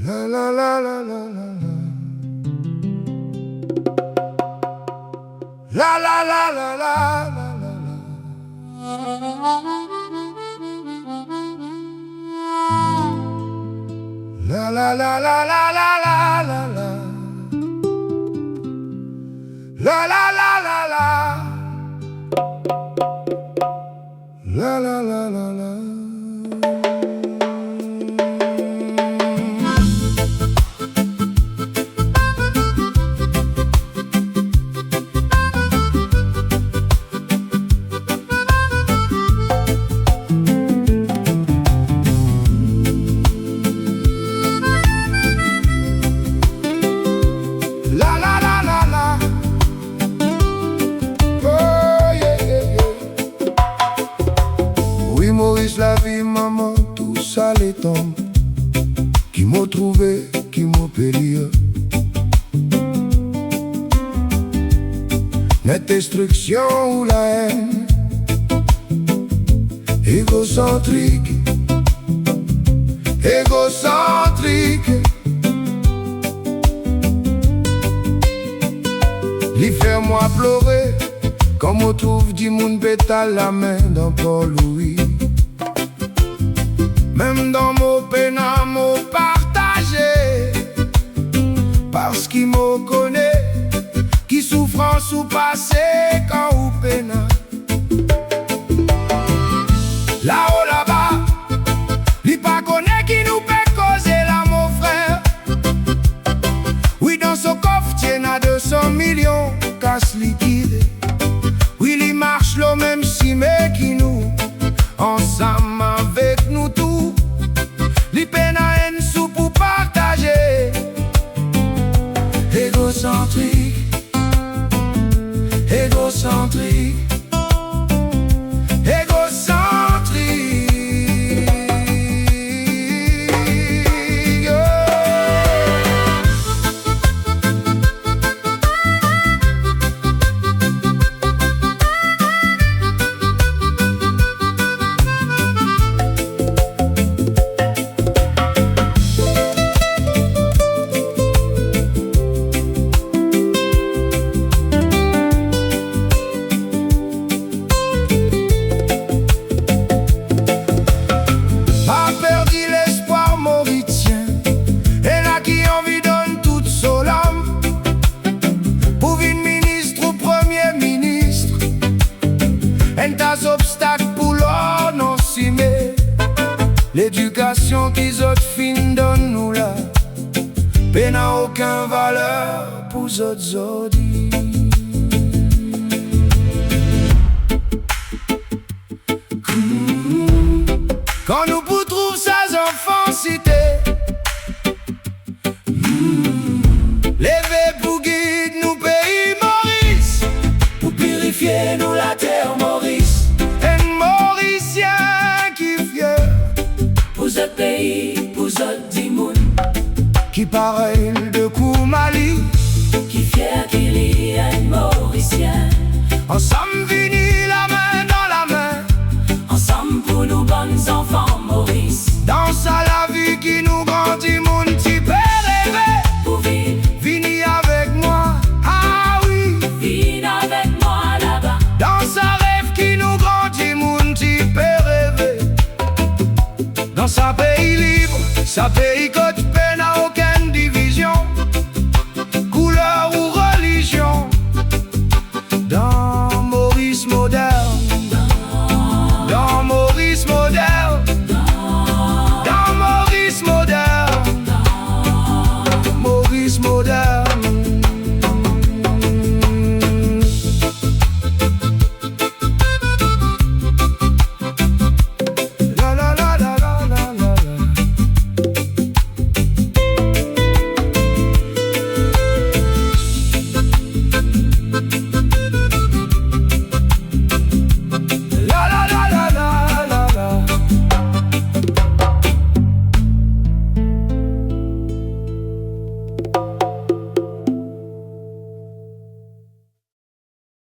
La la la la la la la. La la la la la la la la. La la la la la la la la la. La la la la la. La la la la la. Maurice, la vie, maman, tout ça les tombes qui m'ont trouvé, qui m'ont péri. La destruction ou la haine, égocentrique, égocentrique. Li fait moi pleurer, comme on trouve du monde pétale la main dans Paul Louis. Même dans mon peine, m'ont partagé, parce qu'il me connaît, qui souffrance ou passé quand ou peine. Là-haut, là-bas, li pas connaît qui nous peut causer là, mon frère. Oui, dans ce coffre, tiens à 200 millions, casse liquide. Oui, il marche le même si mais qui nous, ensemble avec nous tous. Li peine à haine sous pour partager. Égocentrique, égocentrique, égocentrique. Obstacles pour l'or non simé. L'éducation qu'ils autres fin donne nous là, mais n'a aucun valeur pour autres audits. Quand nous pour trouver ces enfants cités, levez pour guide nous pays Maurice, pour purifier nous la terre Maurice. Pays, pour autres dimoun qui pareil de Koumali, qui fier qu'il y a un Mauricien. Ensemble vini la main dans la main, ensemble pour nous bons enfants Maurice. Dans ça la vie qui nous grandit, mon petit père rêvé. Pour vivre, vini avec moi, ah oui. Vini avec moi là-bas. Dans sa rêve qui nous grandit, mon petit père rêvé. Dans sa pays libre, sa pays côte peine à aucun.